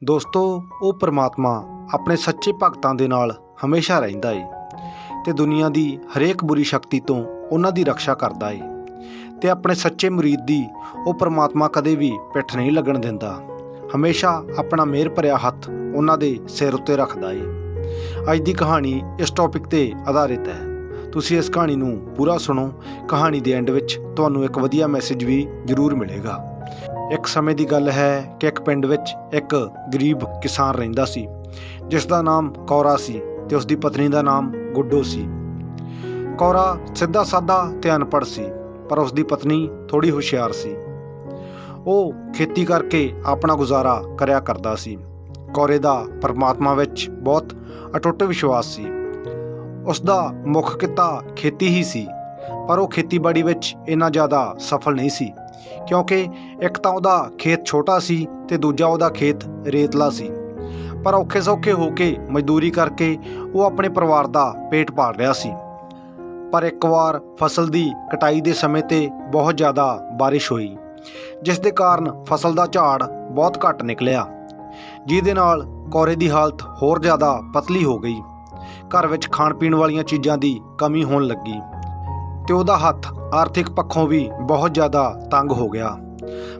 ਦੋਸਤੋ, ਉਹ ਪਰਮਾਤਮਾ ਆਪਣੇ ਸੱਚੇ ਭਗਤਾਂ ਦੇ ਨਾਲ ਹਮੇਸ਼ਾ ਰਹਿੰਦਾ ਏ ਤੇ ਦੁਨੀਆ ਦੀ ਹਰੇਕ ਬੁਰੀ ਸ਼ਕਤੀ ਤੋਂ ਉਹਨਾਂ ਦੀ ਰੱਖਿਆ ਕਰਦਾ ਏ ਤੇ ਆਪਣੇ ਸੱਚੇ ਮੁਰੀਦ ਦੀ ਉਹ ਪਰਮਾਤਮਾ ਕਦੇ ਵੀ ਪਿੱਠ ਨਹੀਂ ਲੱਗਣ ਦਿੰਦਾ। ਹਮੇਸ਼ਾ ਆਪਣਾ ਮਿਹਰ ਭਰਿਆ ਹੱਥ ਉਹਨਾਂ ਦੇ ਸਿਰ ਉੱਤੇ ਰੱਖਦਾ ਏ। ਅੱਜ ਦੀ ਕਹਾਣੀ ਇਸ ਟੌਪਿਕ ਤੇ ਆਧਾਰਿਤ ਹੈ। ਤੁਸੀਂ ਇਸ ਕਹਾਣੀ ਨੂੰ ਪੂਰਾ ਸੁਣੋ। ਕਹਾਣੀ ਦੇ ਐਂਡ ਵਿੱਚ ਤੁਹਾਨੂੰ ਇੱਕ ਵਧੀਆ ਮੈਸੇਜ ਵੀ ਜ਼ਰੂਰ ਮਿਲੇਗਾ। ਇੱਕ ਸਮੇਂ ਦੀ ਗੱਲ ਹੈ ਕਿ ਇੱਕ ਪਿੰਡ ਵਿੱਚ ਇੱਕ ਗਰੀਬ ਕਿਸਾਨ ਰਹਿੰਦਾ ਸੀ, ਜਿਸ ਦਾ ਨਾਮ ਕੌਰਾ ਸੀ ਤੇ ਉਸ ਦੀ ਪਤਨੀ ਦਾ ਨਾਮ ਗੁੱਡੋ ਸੀ। ਕੌਰਾ ਸਿੱਧਾ ਸਾਦਾ ਤੇ ਅਨਪੜ੍ਹ ਸੀ, ਪਰ ਉਸ ਦੀ ਪਤਨੀ ਥੋੜ੍ਹੀ ਹੁਸ਼ਿਆਰ ਸੀ। ਉਹ ਖੇਤੀ ਕਰਕੇ ਆਪਣਾ ਗੁਜ਼ਾਰਾ ਕਰਿਆ ਕਰਦਾ ਸੀ। ਕੌਰੇ ਦਾ ਪਰਮਾਤਮਾ ਵਿੱਚ ਬਹੁਤ ਅਟੁੱਟ ਵਿਸ਼ਵਾਸ ਸੀ। ਉਸ ਦਾ ਮੁੱਖ ਕਿੱਤਾ ਖੇਤੀ ਹੀ ਸੀ, ਪਰ ਉਹ ਖੇਤੀਬਾੜੀ ਵਿੱਚ ਇੰਨਾ ਜ਼ਿਆਦਾ ਸਫਲ ਨਹੀਂ ਸੀ, ਕਿਉਂਕਿ ਇੱਕ ਤਾਂ ਉਹਦਾ ਖੇਤ ਛੋਟਾ ਸੀ ਤੇ ਦੂਜਾ ਉਹਦਾ ਖੇਤ ਰੇਤਲਾ ਸੀ। ਪਰ ਔਖੇ ਸੌਖੇ ਹੋ ਕੇ ਮਜ਼ਦੂਰੀ ਕਰਕੇ ਉਹ ਆਪਣੇ ਪਰਿਵਾਰ ਦਾ ਪੇਟ ਪਾਲ ਰਿਹਾ ਸੀ। ਪਰ ਇੱਕ ਵਾਰ ਫਸਲ ਦੀ ਕਟਾਈ ਦੇ ਸਮੇਂ 'ਤੇ ਬਹੁਤ ਜ਼ਿਆਦਾ ਬਾਰਿਸ਼ ਹੋਈ, ਜਿਸ ਦੇ ਕਾਰਨ ਫਸਲ ਦਾ ਝਾੜ ਬਹੁਤ ਘੱਟ ਨਿਕਲਿਆ, ਜਿਹਦੇ ਨਾਲ ਕੌਰੇ ਦੀ ਹਾਲਤ ਹੋਰ ਜ਼ਿਆਦਾ ਪਤਲੀ ਹੋ ਗਈ। ਘਰ ਵਿੱਚ ਖਾਣ ਪੀਣ ਵਾਲੀਆਂ ਚੀਜ਼ਾਂ ਦੀ ਕਮੀ ਹੋਣ ਲੱਗੀ ਤੇ ਉਹਦਾ ਹੱਥ ਆਰਥਿਕ ਪੱਖੋਂ ਵੀ ਬਹੁਤ ਜ਼ਿਆਦਾ ਤੰਗ ਹੋ ਗਿਆ।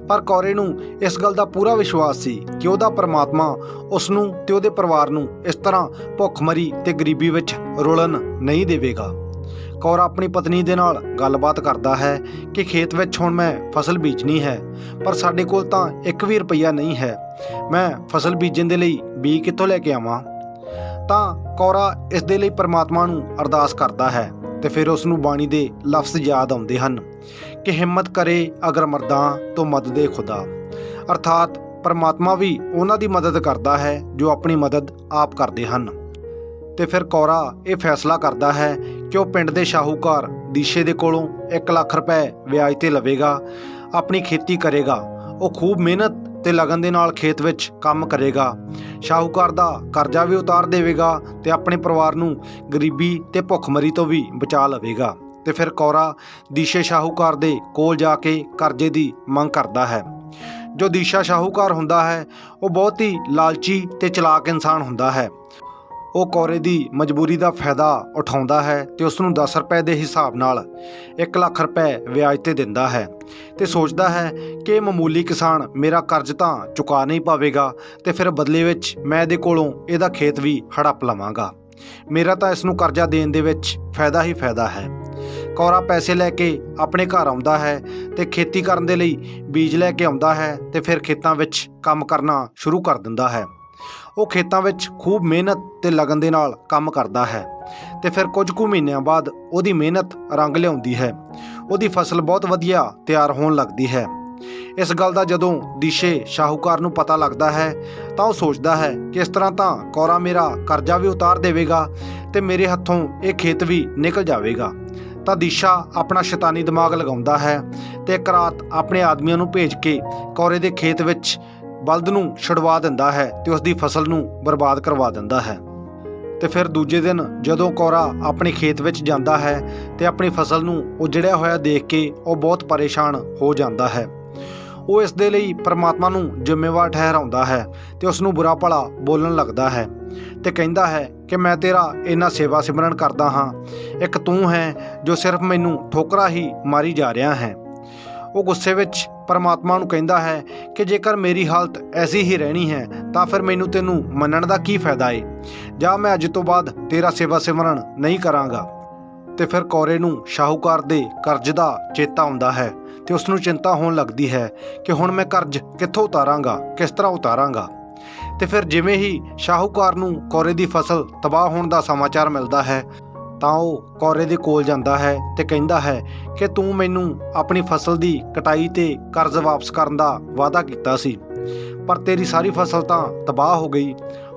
ਪਰ ਕੌਰੇ ਨੂੰ ਇਸ ਗੱਲ ਦਾ ਪੂਰਾ ਵਿਸ਼ਵਾਸ ਸੀ ਕਿ ਉਹਦਾ ਪਰਮਾਤਮਾ ਉਸ ਨੂੰ ਤੇ ਉਹਦੇ ਪਰਿਵਾਰ ਨੂੰ ਇਸ ਤਰ੍ਹਾਂ ਭੁੱਖਮਰੀ ਤੇ ਗਰੀਬੀ ਵਿੱਚ ਰੁਲਣ ਨਹੀਂ ਦੇਵੇਗਾ। ਕੌਰਾ ਆਪਣੀ ਪਤਨੀ ਦੇ ਨਾਲ ਗੱਲਬਾਤ ਕਰਦਾ ਹੈ ਕਿ ਖੇਤ ਵਿੱਚ ਹੁਣ ਮੈਂ ਫਸਲ ਬੀਜਣੀ ਹੈ, ਪਰ ਸਾਡੇ ਕੋਲ ਤਾਂ 1 ਵੀ ਰੁਪਈਆ ਨਹੀਂ ਹੈ। ਮੈਂ ਫਸਲ ਬੀਜਣ ਦੇ ਲਈ ਬੀਜ ਕਿੱਥੋਂ ਲੈ ਕੇ ਆਵਾਂ? ਤਾਂ ਕੌਰਾ ਇਸ ਦੇ ਲਈ ਪਰਮਾਤਮਾ ਨੂੰ ਅਰਦਾਸ ਕਰਦਾ ਹੈ ਤੇ ਫਿਰ ਉਸ ਨੂੰ ਬਾਣੀ ਦੇ ਲਫ਼ਜ਼ ਯਾਦ ਆਉਂਦੇ ਹਨ ਕਿ ਹਿੰਮਤ ਕਰੇ ਅਗਰ ਮਰਦਾਂ ਤੋਂ ਮਦਦੇ ਖੁਦਾ, ਅਰਥਾਤ ਪਰਮਾਤਮਾ ਵੀ ਉਹਨਾਂ ਦੀ ਮਦਦ ਕਰਦਾ ਹੈ ਜੋ ਆਪਣੀ ਮਦਦ ਆਪ ਕਰਦੇ ਹਨ। ਤੇ ਫਿਰ ਕੌਰਾ ਇਹ ਫੈਸਲਾ ਕਰਦਾ ਹੈ ਕਿ ਉਹ ਪਿੰਡ ਦੇ ਸ਼ਾਹੂਕਾਰ ਦੀਸ਼ੇ ਦੇ ਕੋਲੋਂ 1 ਲੱਖ ਰੁਪਏ ਵਿਆਜ ਤੇ ਲਵੇਗਾ, ਆਪਣੀ ਖੇਤੀ ਕਰੇਗਾ। ਉਹ ਖੂਬ ਮਿਹਨਤ ਤੇ ਲਗਨ ਦੇ ਨਾਲ ਖੇਤ ਵਿੱਚ ਕੰਮ ਕਰੇਗਾ, ਸ਼ਾਹੂਕਾਰ ਦਾ ਕਰਜ਼ਾ ਵੀ ਉਤਾਰ ਦੇਵੇਗਾ ਤੇ ਆਪਣੇ ਪਰਿਵਾਰ ਨੂੰ ਗਰੀਬੀ ਤੇ ਭੁੱਖਮਰੀ ਤੋਂ ਵੀ ਬਚਾ ਲਵੇਗਾ। ਤੇ ਫਿਰ ਕੌਰਾ ਦੀਸ਼ੇ ਸ਼ਾਹੂਕਾਰ ਦੇ ਕੋਲ ਜਾ ਕੇ ਕਰਜ਼ੇ ਦੀ ਮੰਗ ਕਰਦਾ ਹੈ। ਜੋ ਦੀਸ਼ਾ ਸ਼ਾਹੂਕਾਰ ਹੁੰਦਾ ਹੈ, ਉਹ ਬਹੁਤ ਹੀ ਲਾਲਚੀ ਤੇ ਚਲਾਕ ਇਨਸਾਨ ਹੁੰਦਾ ਹੈ। ਉਹ ਕੌਰੇ ਦੀ ਮਜਬੂਰੀ ਦਾ ਫਾਇਦਾ ਉਠਾਉਂਦਾ ਹੈ ਤੇ ਉਸ ਨੂੰ 10 ਰੁਪਏ ਦੇ ਹਿਸਾਬ ਨਾਲ 1 ਲੱਖ ਰੁਪਏ ਵਿਆਜ ਤੇ ਦਿੰਦਾ ਹੈ ਤੇ ਸੋਚਦਾ ਹੈ ਕਿ ਇਹ ਮਾਮੂਲੀ ਕਿਸਾਨ ਮੇਰਾ ਕਰਜ਼ ਤਾਂ ਚੁਕਾ ਨਹੀਂ ਪਾਵੇਗਾ ਤੇ ਫਿਰ ਬਦਲੇ ਵਿੱਚ ਮੈਂ ਇਹਦੇ ਕੋਲੋਂ ਇਹਦਾ ਖੇਤ ਵੀ ਹੜੱਪ ਲਵਾਂਗਾ। ਮੇਰਾ ਤਾਂ ਇਸ ਨੂੰ ਕਰਜ਼ਾ ਦੇਣ ਦੇ ਵਿੱਚ ਫਾਇਦਾ ਹੀ ਫਾਇਦਾ ਹੈ। ਕੌਰਾ ਪੈਸੇ ਲੈ ਕੇ ਆਪਣੇ ਘਰ ਆਉਂਦਾ ਹੈ ਤੇ ਖੇਤੀ ਕਰਨ ਦੇ ਲਈ ਬੀਜ ਲੈ ਕੇ ਆਉਂਦਾ ਹੈ ਤੇ ਫਿਰ ਖੇਤਾਂ ਵਿੱਚ ਕੰਮ ਕਰਨਾ ਸ਼ੁਰੂ ਕਰ ਦਿੰਦਾ ਹੈ। ਉਹ ਖੇਤਾਂ ਵਿੱਚ ਖੂਬ ਮਿਹਨਤ ਤੇ ਲਗਨ ਦੇ ਨਾਲ ਕੰਮ ਕਰਦਾ ਹੈ ਤੇ ਫਿਰ ਕੁਝ ਕੁ ਮਹੀਨਿਆਂ ਬਾਅਦ ਉਹਦੀ ਮਿਹਨਤ ਰੰਗ ਲਿਆਉਂਦੀ ਹੈ। ਉਹਦੀ ਫਸਲ ਬਹੁਤ ਵਧੀਆ ਤਿਆਰ ਹੋਣ ਲੱਗਦੀ ਹੈ। ਇਸ ਗੱਲ ਦਾ ਜਦੋਂ ਦੀਸ਼ੇ ਸ਼ਾਹੂਕਾਰ ਨੂੰ ਪਤਾ ਲੱਗਦਾ ਹੈ ਤਾਂ ਉਹ ਸੋਚਦਾ ਹੈ ਕਿ ਇਸ ਤਰ੍ਹਾਂ ਤਾਂ ਕੌਰਾ ਮੇਰਾ ਕਰਜ਼ਾ ਵੀ ਉਤਾਰ ਦੇਵੇਗਾ ਤੇ ਮੇਰੇ ਹੱਥੋਂ ਇਹ ਖੇਤ ਵੀ ਨਿਕਲ ਜਾਵੇਗਾ। ਤਾਂ ਦੀਸ਼ਾ ਆਪਣਾ ਸ਼ੈਤਾਨੀ ਦਿਮਾਗ ਲਗਾਉਂਦਾ ਹੈ ਤੇ ਇੱਕ ਰਾਤ ਆਪਣੇ ਆਦਮੀਆਂ ਨੂੰ ਭੇਜ ਕੇ ਕੌਰੇ ਦੇ ਖੇਤ ਵਿੱਚ ਬਲਦ ਨੂੰ ਛੁਡਵਾ ਦਿੰਦਾ ਹੈ ਤੇ ਉਸ ਦੀ ਫਸਲ ਨੂੰ ਬਰਬਾਦ ਕਰਵਾ ਦਿੰਦਾ ਹੈ। ਤੇ ਫਿਰ ਦੂਜੇ ਦਿਨ ਜਦੋਂ ਕੌਰਾ ਆਪਣੇ ਖੇਤ ਵਿੱਚ ਜਾਂਦਾ ਹੈ ਤੇ ਆਪਣੀ ਫਸਲ ਨੂੰ ਉਜੜਿਆ ਹੋਇਆ ਦੇਖ ਕੇ ਉਹ ਬਹੁਤ ਪਰੇਸ਼ਾਨ ਹੋ ਜਾਂਦਾ ਹੈ। ਉਹ ਇਸ ਦੇ ਲਈ ਪਰਮਾਤਮਾ ਨੂੰ ਜ਼ਿੰਮੇਵਾਰ ਠਹਿਰਾਉਂਦਾ ਹੈ ਤੇ ਉਸ ਨੂੰ ਬੁਰਾ ਭਲਾ ਬੋਲਣ ਲੱਗਦਾ ਹੈ ਤੇ ਕਹਿੰਦਾ ਹੈ ਕਿ ਮੈਂ ਤੇਰਾ ਇੰਨਾ ਸੇਵਾ ਸਿਮਰਨ ਕਰਦਾ ਹਾਂ, ਇੱਕ ਤੂੰ ਹੈ ਜੋ ਸਿਰਫ ਮੈਨੂੰ ਠੋਕਰਾਂ ਹੀ ਮਾਰੀ ਜਾ ਰਿਹਾ ਹੈ। ਉਹ ਗੁੱਸੇ ਵਿੱਚ ਪਰਮਾਤਮਾ ਨੂੰ ਕਹਿੰਦਾ ਹੈ ਕਿ ਜੇਕਰ ਮੇਰੀ ਹਾਲਤ ਐਸੀ ਹੀ ਰਹਿਣੀ ਹੈ ਤਾਂ ਫਿਰ ਮੈਨੂੰ ਤੈਨੂੰ ਮੰਨਣ ਦਾ ਕੀ ਫਾਇਦਾ ਏ, ਜਾਂ ਮੈਂ ਅੱਜ ਤੋਂ ਬਾਅਦ ਤੇਰਾ ਸੇਵਾ ਸਿਮਰਨ ਨਹੀਂ ਕਰਾਂਗਾ। ਤੇ ਫਿਰ ਕੌਰੇ ਨੂੰ ਸ਼ਾਹੂਕਾਰ ਦੇ ਕਰਜ਼ ਦਾ ਚੇਤਾ ਆਉਂਦਾ ਹੈ ਤੇ ਉਸ ਨੂੰ ਚਿੰਤਾ ਹੋਣ ਲੱਗਦੀ ਹੈ ਕਿ ਹੁਣ ਮੈਂ ਕਰਜ਼ ਕਿੱਥੋਂ ਉਤਾਰਾਂਗਾ, ਕਿਸ ਤਰ੍ਹਾਂ ਉਤਾਰਾਂਗਾ। ਤੇ ਫਿਰ ਜਿਵੇਂ ਹੀ ਸ਼ਾਹੂਕਾਰ ਨੂੰ ਕੌਰੇ ਦੀ ਫਸਲ ਤਬਾਹ ਹੋਣ ਦਾ ਸਮਾਚਾਰ ਮਿਲਦਾ ਹੈ ਤਾਂ ਉਹ ਕੌਰੇ ਦੇ ਕੋਲ ਜਾਂਦਾ ਹੈ ਤੇ ਕਹਿੰਦਾ ਹੈ ਕਿ ਤੂੰ ਮੈਨੂੰ ਆਪਣੀ ਫਸਲ ਦੀ ਕਟਾਈ ਤੇ ਕਰਜ਼ ਵਾਪਸ ਕਰਨ ਦਾ ਵਾਅਦਾ ਕੀਤਾ ਸੀ, ਪਰ ਤੇਰੀ ਸਾਰੀ ਫਸਲ ਤਾਂ ਤਬਾਹ ਹੋ ਗਈ।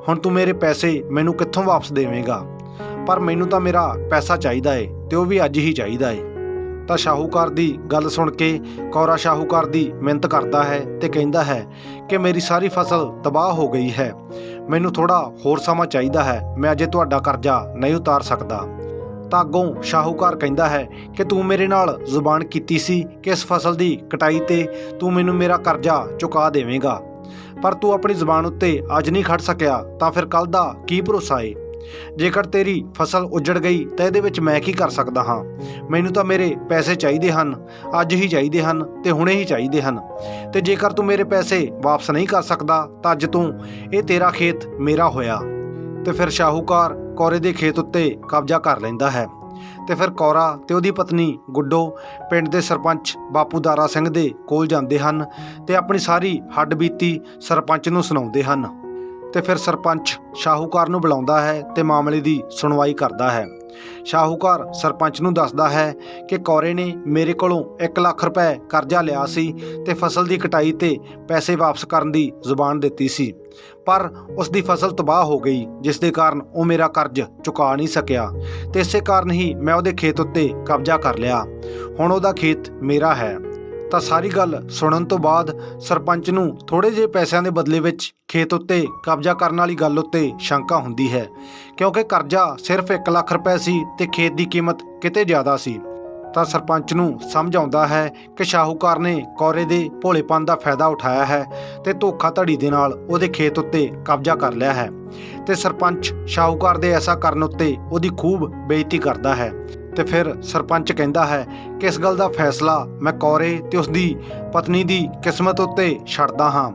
ਹੁਣ ਤੂੰ ਮੇਰੇ ਪੈਸੇ ਮੈਨੂੰ ਕਿੱਥੋਂ ਵਾਪਸ ਦੇਵੇਂਗਾ? ਪਰ ਮੈਨੂੰ ਤਾਂ ਮੇਰਾ ਪੈਸਾ ਚਾਹੀਦਾ ਏ ਤੇ ਉਹ ਵੀ ਅੱਜ ਹੀ ਚਾਹੀਦਾ ਏ। ਤਾਂ ਸ਼ਾਹੂਕਾਰ ਦੀ ਗੱਲ ਸੁਣ ਕੇ ਕੌਰਾ ਸ਼ਾਹੂਕਾਰ ਦੀ ਮਿੰਨਤ ਕਰਦਾ ਹੈ ਤੇ ਕਹਿੰਦਾ ਹੈ ਕਿ ਮੇਰੀ ਸਾਰੀ ਫਸਲ ਤਬਾਹ ਹੋ ਗਈ ਹੈ, ਮੈਨੂੰ ਥੋੜ੍ਹਾ ਹੋਰ ਸਮਾਂ ਚਾਹੀਦਾ ਹੈ, ਮੈਂ ਅਜੇ ਤੁਹਾਡਾ ਕਰਜ਼ਾ ਨਹੀਂ ਉਤਾਰ ਸਕਦਾ। ਤਾਂ ਅੱਗੋਂ ਸ਼ਾਹੂਕਾਰ ਕਹਿੰਦਾ ਹੈ ਕਿ ਤੂੰ ਮੇਰੇ ਨਾਲ ਜ਼ੁਬਾਨ ਕੀਤੀ ਸੀ ਕਿ ਇਸ ਫਸਲ ਦੀ ਕਟਾਈ ਤੇ ਤੂੰ ਮੈਨੂੰ ਮੇਰਾ ਕਰਜ਼ਾ ਚੁਕਾ ਦੇਵੇਂਗਾ, ਪਰ ਤੂੰ ਆਪਣੀ ਜ਼ਬਾਨ ਉੱਤੇ ਅੱਜ ਨਹੀਂ ਖੜ ਸਕਿਆ ਤਾਂ ਫਿਰ ਕੱਲ੍ਹ ਦਾ ਕੀ ਭਰੋਸਾ ਏ। ਜੇਕਰ ਤੇਰੀ ਫਸਲ ਉੱਜੜ ਗਈ ਤਾਂ ਇਹਦੇ ਵਿੱਚ ਮੈਂ ਕੀ ਕਰ ਸਕਦਾ ਹਾਂ। ਮੈਨੂੰ ਤਾਂ ਮੇਰੇ ਪੈਸੇ ਚਾਹੀਦੇ ਹਨ, ਅੱਜ ਹੀ ਚਾਹੀਦੇ ਹਨ ਤੇ ਹੁਣੇ ਹੀ ਚਾਹੀਦੇ ਹਨ। ਤੇ ਜੇਕਰ ਤੂੰ ਮੇਰੇ ਪੈਸੇ ਵਾਪਸ ਨਹੀਂ ਕਰ ਸਕਦਾ ਤਾਂ ਅੱਜ ਤੂੰ ਇਹ ਤੇਰਾ ਖੇਤ ਮੇਰਾ ਹੋਇਆ। ਤੇ ਫਿਰ ਸ਼ਾਹੂਕਾਰ ਕੌਰੇ ਦੇ ਖੇਤ ਉੱਤੇ ਕਬਜ਼ਾ ਕਰ ਲੈਂਦਾ ਹੈ। ਤੇ ਫਿਰ ਕੌਰਾ ਤੇ ਉਹਦੀ ਪਤਨੀ ਗੁੱਡੋ ਪਿੰਡ ਦੇ ਸਰਪੰਚ ਬਾਪੂ ਦਾਰਾ ਸਿੰਘ ਦੇ ਕੋਲ ਜਾਂਦੇ ਹਨ ਤੇ ਆਪਣੀ ਸਾਰੀ ਹੱਡਬੀਤੀ ਸਰਪੰਚ ਨੂੰ ਸੁਣਾਉਂਦੇ ਹਨ। ਤੇ ਫਿਰ ਸਰਪੰਚ ਸ਼ਾਹੂਕਾਰ ਨੂੰ ਬੁਲਾਉਂਦਾ ਹੈ ਤੇ ਮਾਮਲੇ ਦੀ ਸੁਣਵਾਈ ਕਰਦਾ ਹੈ। ਸ਼ਾਹੂਕਾਰ ਸਰਪੰਚ ਨੂੰ ਦੱਸਦਾ ਹੈ ਕਿ ਕੌਰੇ ਨੇ ਮੇਰੇ ਕੋਲੋਂ 1 ਲੱਖ ਰੁਪਏ ਕਰਜ਼ਾ ਲਿਆ ਸੀ ਤੇ ਫਸਲ ਦੀ ਕਟਾਈ ਤੇ ਪੈਸੇ ਵਾਪਸ ਕਰਨ ਦੀ ਜ਼ੁਬਾਨ ਦਿੱਤੀ ਸੀ, ਪਰ ਉਸ ਦੀ ਫਸਲ ਤਬਾਹ ਹੋ ਗਈ, ਜਿਸ ਦੇ ਕਾਰਨ ਉਹ ਮੇਰਾ ਕਰਜ਼ ਚੁਕਾ ਨਹੀਂ ਸਕਿਆ ਤੇ ਇਸੇ ਕਾਰਨ ਹੀ ਮੈਂ ਉਹਦੇ ਖੇਤ ਉੱਤੇ ਕਬਜ਼ਾ ਕਰ ਲਿਆ। ਹੁਣ ਉਹਦਾ ਖੇਤ ਮੇਰਾ ਹੈ। ਤਾਂ ਸਾਰੀ ਗੱਲ ਸੁਣਨ ਤੋਂ ਬਾਅਦ ਸਰਪੰਚ ਨੂੰ ਥੋੜ੍ਹੇ ਜਿਹੇ ਪੈਸਿਆਂ ਦੇ ਬਦਲੇ ਵਿੱਚ ਖੇਤ ਉੱਤੇ ਕਬਜ਼ਾ ਕਰਨ ਵਾਲੀ ਗੱਲ ਉੱਤੇ ਸ਼ੰਕਾ ਹੁੰਦੀ ਹੈ, ਕਿਉਂਕਿ ਕਰਜ਼ਾ ਸਿਰਫ 1 ਲੱਖ ਰੁਪਏ ਸੀ ਤੇ ਖੇਤ ਦੀ ਕੀਮਤ ਕਿਤੇ ਜ਼ਿਆਦਾ ਸੀ। ਤਾਂ ਸਰਪੰਚ ਨੂੰ ਸਮਝ ਆਉਂਦਾ ਹੈ ਕਿ ਸ਼ਾਹੂਕਾਰ ਨੇ ਕੌਰੇ ਦੇ ਭੋਲੇਪਨ ਦਾ ਫਾਇਦਾ ਉਠਾਇਆ ਹੈ ਤੇ ਧੋਖਾਧੜੀ ਦੇ ਨਾਲ ਉਹਦੇ ਖੇਤ ਉੱਤੇ ਕਬਜ਼ਾ ਕਰ ਲਿਆ ਹੈ। ਤੇ ਸਰਪੰਚ ਸ਼ਾਹੂਕਾਰ ਦੇ ਐਸਾ ਕਰਨ ਉੱਤੇ ਉਹਦੀ ਖੂਬ ਬੇਇੱਜ਼ਤੀ ਕਰਦਾ ਹੈ। ਤੇ ਫਿਰ ਸਰਪੰਚ ਕਹਿੰਦਾ ਹੈ ਕਿ ਇਸ ਗੱਲ ਦਾ ਫੈਸਲਾ ਮੈਂ ਕੌਰੇ ਤੇ ਉਸਦੀ ਪਤਨੀ ਦੀ ਕਿਸਮਤ ਉੱਤੇ ਛੱਡਦਾ ਹਾਂ।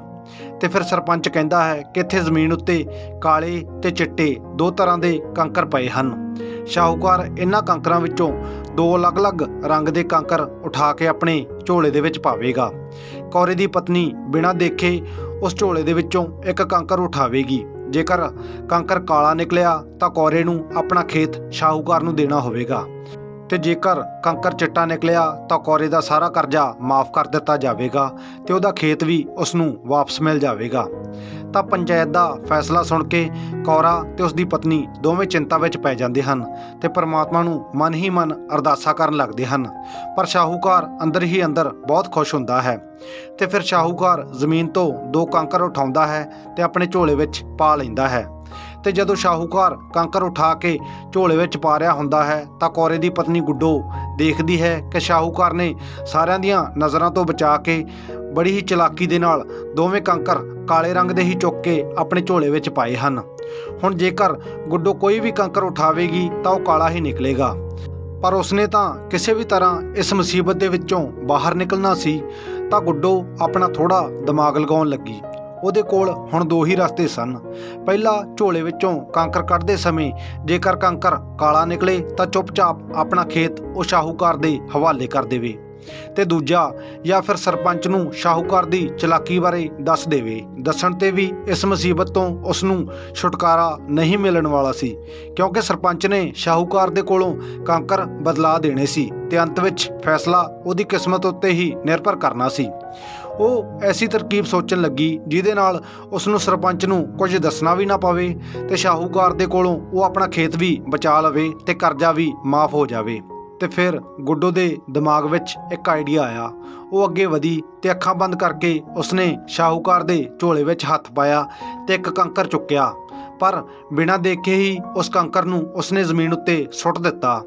ਤੇ ਫਿਰ ਸਰਪੰਚ ਕਹਿੰਦਾ ਹੈ ਕਿ ਇੱਥੇ ਜ਼ਮੀਨ ਉੱਤੇ ਕਾਲੇ ਤੇ ਚਿੱਟੇ 2 ਤਰ੍ਹਾਂ ਦੇ ਕੰਕਰ ਪਏ ਹਨ। ਸ਼ਾਹੂਕਾਰ ਇਹਨਾਂ ਕੰਕਰਾਂ ਵਿੱਚੋਂ 2 ਅਲੱਗ-ਅਲੱਗ ਰੰਗ ਦੇ ਕੰਕਰ ਉਠਾ ਕੇ ਆਪਣੇ ਝੋਲੇ ਦੇ ਵਿੱਚ ਪਾਵੇਗਾ। ਕੌਰੇ ਦੀ ਪਤਨੀ ਬਿਨਾਂ ਦੇਖੇ ਉਸ ਝੋਲੇ ਦੇ ਵਿੱਚੋਂ 1 ਕੰਕਰ ਉਠਾਵੇਗੀ। ਜੇਕਰ ਕੰਕਰ ਕਾਲਾ ਨਿਕਲਿਆ ਤਾਂ ਕੌਰੇ ਨੂੰ ਆਪਣਾ ਖੇਤ ਸ਼ਾਹੂਕਾਰ ਨੂੰ ਦੇਣਾ ਹੋਵੇਗਾ ਤੇ ਜੇਕਰ ਕੰਕਰ ਚਿੱਟਾ ਨਿਕਲਿਆ ਤਾਂ ਕੌਰੇ ਦਾ ਸਾਰਾ ਕਰਜ਼ਾ ਮਾਫ ਕਰ ਦਿੱਤਾ ਜਾਵੇਗਾ ਤੇ ਉਹਦਾ ਖੇਤ ਵੀ ਉਸ ਨੂੰ ਵਾਪਸ ਮਿਲ ਜਾਵੇਗਾ। ਤਾਂ ਪੰਚਾਇਤ ਦਾ ਫੈਸਲਾ ਸੁਣ ਕੇ ਕੌਰਾ ਤੇ ਉਸਦੀ ਪਤਨੀ ਦੋਵੇਂ ਚਿੰਤਾ ਵਿੱਚ ਪੈ ਜਾਂਦੇ ਹਨ ਤੇ ਪਰਮਾਤਮਾ ਨੂੰ ਮਨ ਹੀ ਮਨ ਅਰਦਾਸਾਂ ਕਰਨ ਲੱਗਦੇ ਹਨ। ਪਰ ਸ਼ਾਹੂਕਾਰ ਅੰਦਰ ਹੀ ਅੰਦਰ ਬਹੁਤ ਖੁਸ਼ ਹੁੰਦਾ ਹੈ। ਤੇ ਫਿਰ ਸ਼ਾਹੂਕਾਰ ਜ਼ਮੀਨ ਤੋਂ 2 ਕੰਕਰ ਉਠਾਉਂਦਾ ਹੈ ਤੇ ਆਪਣੇ ਝੋਲੇ ਵਿੱਚ ਪਾ ਲੈਂਦਾ ਹੈ। ਤੇ ਜਦੋਂ ਸ਼ਾਹੂਕਾਰ ਕੰਕਰ ਉਠਾ ਕੇ ਝੋਲੇ ਵਿੱਚ ਪਾ ਰਿਹਾ ਹੁੰਦਾ ਹੈ ਤਾਂ ਕੌਰੇ ਦੀ ਪਤਨੀ ਗੁੱਡੋ ਦੇਖਦੀ ਹੈ ਕਿ ਸ਼ਾਹੂਕਾਰ ਨੇ ਸਾਰਿਆਂ ਦੀਆਂ ਨਜ਼ਰਾਂ ਤੋਂ ਬਚਾ ਕੇ ਬੜੀ ਹੀ ਚਲਾਕੀ ਦੇ ਨਾਲ ਦੋਵੇਂ ਕੰਕਰ ਕਾਲੇ ਰੰਗ ਦੇ ਹੀ ਚੁੱਕ ਕੇ ਆਪਣੇ ਝੋਲੇ ਵਿੱਚ ਪਾਏ ਹਨ। ਹੁਣ ਜੇਕਰ ਗੁੱਡੋ ਕੋਈ ਵੀ ਕੰਕਰ ਉਠਾਵੇਗੀ ਤਾਂ ਉਹ ਕਾਲਾ ਹੀ ਨਿਕਲੇਗਾ, ਪਰ ਉਸਨੇ ਤਾਂ ਕਿਸੇ ਵੀ ਤਰ੍ਹਾਂ ਇਸ ਮੁਸੀਬਤ ਦੇ ਵਿੱਚੋਂ ਬਾਹਰ ਨਿਕਲਣਾ ਸੀ। ਤਾਂ ਗੁੱਡੋ ਆਪਣਾ ਥੋੜ੍ਹਾ ਦਿਮਾਗ ਲਗਾਉਣ ਲੱਗੀ। ਉਹਦੇ ਕੋਲ ਹੁਣ 2 ਹੀ ਰਸਤੇ ਸਨ। ਪਹਿਲਾ, ਝੋਲੇ ਵਿੱਚੋਂ ਕੰਕਰ ਕੱਢਦੇ ਸਮੇਂ ਜੇਕਰ ਕੰਕਰ ਕਾਲਾ ਨਿਕਲੇ ਤਾਂ ਚੁੱਪਚਾਪ ਆਪਣਾ ਖੇਤ ਉਹ ਸ਼ਾਹੂਕਾਰ ਦੇ ਹਵਾਲੇ ਕਰ ਦੇਵੇ ਤੇ ਦੂਜਾ, ਜਾਂ ਫਿਰ ਸਰਪੰਚ ਨੂੰ ਸ਼ਾਹੂਕਾਰ ਦੀ ਚਲਾਕੀ ਬਾਰੇ ਦੱਸ ਦੇਵੇ। ਦੱਸਣ ਤੇ ਵੀ ਇਸ ਮੁਸੀਬਤ ਤੋਂ ਉਸ ਨੂੰ ਛੁਟਕਾਰਾ ਨਹੀਂ ਮਿਲਣ ਵਾਲਾ ਸੀ, ਕਿਉਂਕਿ ਸਰਪੰਚ ਨੇ ਸ਼ਾਹੂਕਾਰ ਦੇ ਕੋਲੋਂ ਕੰਕਰ ਬਦਲਾ ਦੇਣੇ ਸੀ ਤੇ ਅੰਤ ਵਿੱਚ ਫੈਸਲਾ ਉਹਦੀ ਕਿਸਮਤ ਉੱਤੇ ਹੀ ਨਿਰਭਰ ਕਰਨਾ ਸੀ। ਉਹ ਐਸੀ ਤਰਕੀਬ ਸੋਚਣ ਲੱਗੀ ਜਿਹਦੇ ਨਾਲ ਉਸ ਨੂੰ ਸਰਪੰਚ ਨੂੰ ਕੁਝ ਦੱਸਣਾ ਵੀ ਨਾ ਪਵੇ ਤੇ ਸ਼ਾਹੂਕਾਰ ਦੇ ਕੋਲੋਂ ਉਹ ਆਪਣਾ ਖੇਤ ਵੀ ਬਚਾ ਲਵੇ ਤੇ ਕਰਜ਼ਾ ਵੀ ਮਾਫ ਹੋ ਜਾਵੇ। ਤੇ ਫਿਰ ਗੁੱਡੋ ਦੇ ਦਿਮਾਗ ਵਿੱਚ ਇੱਕ ਆਈਡੀਆ ਆਇਆ। ਉਹ ਅੱਗੇ ਵਧੀ ਤੇ ਅੱਖਾਂ ਬੰਦ ਕਰਕੇ ਉਸਨੇ ਸ਼ਾਹੂਕਾਰ ਦੇ ਝੋਲੇ ਵਿੱਚ ਹੱਥ ਪਾਇਆ ਤੇ 1 ਕੰਕਰ ਚੁੱਕਿਆ, ਪਰ ਬਿਨਾਂ ਦੇਖੇ ਹੀ ਉਸ ਕੰਕਰ ਨੂੰ ਉਸਨੇ ਜ਼ਮੀਨ ਉੱਤੇ ਸੁੱਟ ਦਿੱਤਾ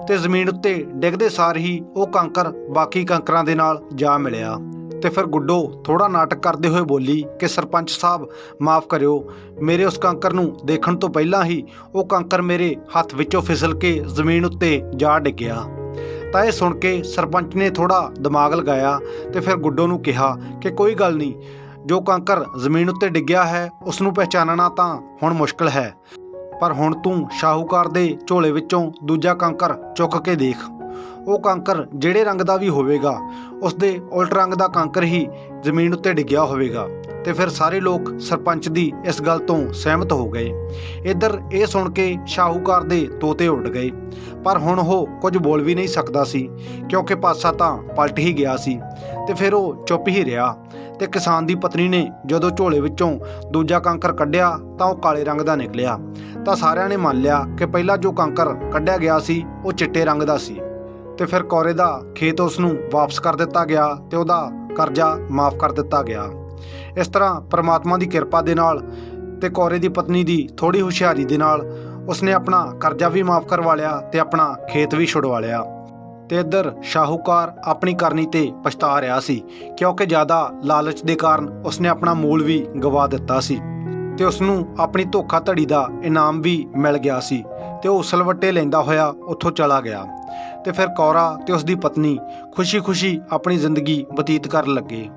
ਤੇ ਜ਼ਮੀਨ ਉੱਤੇ ਡਿੱਗਦੇ ਸਾਰ ਹੀ ਉਹ ਕੰਕਰ ਬਾਕੀ ਕੰਕਰਾਂ ਦੇ ਨਾਲ ਜਾ ਮਿਲਿਆ। ਤੇ ਫਿਰ ਗੁੱਡੋ ਥੋੜ੍ਹਾ ਨਾਟਕ ਕਰਦੇ ਹੋਏ ਬੋਲੀ ਕਿ ਸਰਪੰਚ ਸਾਹਿਬ ਮਾਫ ਕਰਿਓ, ਮੇਰੇ ਉਸ ਕੰਕਰ ਨੂੰ ਦੇਖਣ ਤੋਂ ਪਹਿਲਾਂ ਹੀ ਉਹ ਕੰਕਰ ਮੇਰੇ ਹੱਥ ਵਿੱਚੋਂ ਫਿਸਲ ਕੇ ਜ਼ਮੀਨ ਉੱਤੇ ਜਾ ਡਿੱਗਿਆ। ਤਾਂ ਇਹ ਸੁਣ ਕੇ ਸਰਪੰਚ ਨੇ ਥੋੜ੍ਹਾ ਦਿਮਾਗ ਲਗਾਇਆ ਤੇ ਫਿਰ ਗੁੱਡੋ ਨੂੰ ਕਿਹਾ ਕਿ ਕੋਈ ਗੱਲ ਨਹੀਂ, ਜੋ ਕੰਕਰ ਜ਼ਮੀਨ ਉੱਤੇ ਡਿੱਗਿਆ ਹੈ ਉਸ ਨੂੰ ਪਹਿਚਾਨਣਾ ਤਾਂ ਹੁਣ ਮੁਸ਼ਕਲ ਹੈ, ਪਰ ਹੁਣ ਤੂੰ ਸ਼ਾਹੂਕਾਰ ਦੇ ਝੋਲੇ ਵਿੱਚੋਂ ਦੂਜਾ ਕੰਕਰ ਚੁੱਕ ਕੇ ਦੇਖ। ਉਹ ਕੰਕਰ ਜਿਹੜੇ ਰੰਗ ਦਾ ਵੀ ਹੋਵੇਗਾ ਉਸ ਦੇ ਉਲਟ ਰੰਗ ਦਾ ਕੰਕਰ ਹੀ ਜ਼ਮੀਨ ਉੱਤੇ ਡਿੱਗਿਆ ਹੋਵੇਗਾ। ਤੇ ਫਿਰ ਸਾਰੇ ਲੋਕ ਸਰਪੰਚ ਦੀ ਇਸ ਗੱਲ ਤੋਂ ਸਹਿਮਤ ਹੋ ਗਏ। ਇੱਧਰ ਇਹ ਸੁਣ ਕੇ ਸ਼ਾਹੂਕਾਰ ਦੇ ਤੋਤੇ ਉੱਡ ਗਏ, ਪਰ ਹੁਣ ਉਹ ਕੁਝ ਬੋਲ ਵੀ ਨਹੀਂ ਸਕਦਾ ਸੀ ਕਿਉਂਕਿ ਪਾਸਾ ਤਾਂ ਪਲਟ ਹੀ ਗਿਆ ਸੀ। ਤੇ ਫਿਰ ਉਹ ਚੁੱਪ ਹੀ ਰਿਹਾ। ਤੇ ਕਿਸਾਨ ਦੀ ਪਤਨੀ ਨੇ ਜਦੋਂ ਝੋਲੇ ਵਿੱਚੋਂ ਦੂਜਾ ਕੰਕਰ ਕੱਢਿਆ ਤਾਂ ਉਹ ਕਾਲੇ ਰੰਗ ਦਾ ਨਿਕਲਿਆ। ਤਾਂ ਸਾਰਿਆਂ ਨੇ ਮੰਨ ਲਿਆ ਕਿ ਪਹਿਲਾਂ ਜੋ ਕੰਕਰ ਕੱਢਿਆ ਗਿਆ ਸੀ ਉਹ ਚਿੱਟੇ ਰੰਗ ਦਾ ਸੀ। ਤੇ ਫਿਰ ਕੌਰੇ ਦਾ ਖੇਤ ਉਸ ਨੂੰ ਵਾਪਸ ਕਰ ਦਿੱਤਾ ਗਿਆ ਤੇ ਉਹਦਾ ਕਰਜ਼ਾ ਮਾਫ ਕਰ ਦਿੱਤਾ ਗਿਆ। ਇਸ ਤਰ੍ਹਾਂ ਪਰਮਾਤਮਾ ਦੀ ਕਿਰਪਾ ਦੇ ਨਾਲ ਤੇ ਕੌਰੇ ਦੀ ਪਤਨੀ ਦੀ ਥੋੜ੍ਹੀ ਹੁਸ਼ਿਆਰੀ ਦੇ ਨਾਲ ਉਸਨੇ ਆਪਣਾ ਕਰਜ਼ਾ ਵੀ ਮਾਫ ਕਰਵਾ ਲਿਆ ਤੇ ਆਪਣਾ ਖੇਤ ਵੀ ਛੁਡਵਾ ਲਿਆ। ਤੇ ਇੱਧਰ ਸ਼ਾਹੂਕਾਰ ਆਪਣੀ ਕਰਨੀ ਤੇ ਪਛਤਾ ਰਿਹਾ ਸੀ, ਕਿਉਂਕਿ ਜ਼ਿਆਦਾ ਲਾਲਚ ਦੇ ਕਾਰਨ ਉਸਨੇ ਆਪਣਾ ਮੂਲ ਵੀ ਗਵਾ ਦਿੱਤਾ ਸੀ ਤੇ ਉਸ ਨੂੰ ਆਪਣੀ ਧੋਖਾਧੜੀ ਦਾ ਇਨਾਮ ਵੀ ਮਿਲ ਗਿਆ ਸੀ ਤੇ ਉਹ ਸਲਵੱਟੇ ਲੈਂਦਾ ਹੋਇਆ ਉੱਥੋਂ ਚਲਾ ਗਿਆ। ਤੇ ਫਿਰ ਕੌਰਾ ਤੇ ਉਸ ਦੀ ਪਤਨੀ ਖੁਸ਼ੀ-ਖੁਸ਼ੀ ਆਪਣੀ ਜ਼ਿੰਦਗੀ ਬਤੀਤ ਕਰਨ ਲੱਗੇ।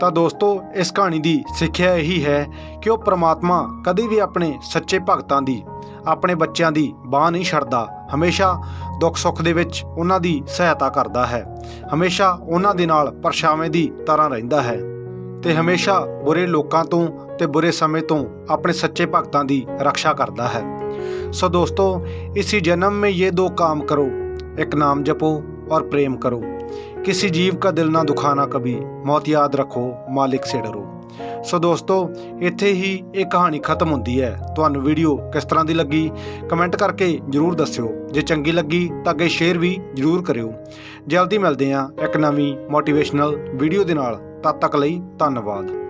ਤਾਂ ਦੋਸਤੋ, ਇਸ ਕਹਾਣੀ ਦੀ ਸਿੱਖਿਆ ਇਹੀ ਹੈ ਕਿ ਉਹ ਪ੍ਰਮਾਤਮਾ ਕਦੇ ਵੀ ਆਪਣੇ ਸੱਚੇ ਭਗਤਾਂ ਦੀ, ਆਪਣੇ ਬੱਚਿਆਂ ਦੀ ਬਾਂਹ ਨਹੀਂ ਛੱਡਦਾ। ਹਮੇਸ਼ਾ ਦੁੱਖ ਸੁੱਖ ਦੇ ਵਿੱਚ ਉਹਨਾਂ ਦੀ ਸਹਾਇਤਾ ਕਰਦਾ ਹੈ, ਹਮੇਸ਼ਾ ਉਹਨਾਂ ਦੇ ਨਾਲ ਪਰਛਾਵੇਂ ਦੀ ਤਰ੍ਹਾਂ ਰਹਿੰਦਾ ਹੈ ਤੇ ਹਮੇਸ਼ਾ ਬੁਰੇ ਲੋਕਾਂ ਤੋਂ ਤੇ ਬੁਰੇ ਸਮੇਂ ਤੋਂ ਆਪਣੇ ਸੱਚੇ ਭਗਤਾਂ ਦੀ ਰੱਖਿਆ ਕਰਦਾ ਹੈ। सो दोस्तों, इसी जन्म में ये दो काम करो, एक नाम जपो और प्रेम करो, किसी जीव का दिल ना दुखाना कभी, मौत याद रखो मालिक से डरो। सो दोस्तों, ਇੱਥੇ ਹੀ ਇਹ ਕਹਾਣੀ ਖਤਮ ਹੁੰਦੀ ਹੈ। ਤੁਹਾਨੂੰ ਵੀਡੀਓ ਕਿਸ ਤਰ੍ਹਾਂ ਦੀ ਲੱਗੀ ਕਮੈਂਟ ਕਰਕੇ ਜ਼ਰੂਰ ਦੱਸਿਓ। ਜੇ ਚੰਗੀ ਲੱਗੀ ਤਾਂ ਅੱਗੇ ਸ਼ੇਅਰ ਵੀ ਜ਼ਰੂਰ ਕਰਿਓ। ਜਲਦੀ ਮਿਲਦੇ ਹਾਂ ਇੱਕ ਨਵੀਂ ਮੋਟੀਵੇਸ਼ਨਲ ਵੀਡੀਓ ਦੇ ਨਾਲ। ਤਦ ਤੱਕ ਲਈ ਧੰਨਵਾਦ।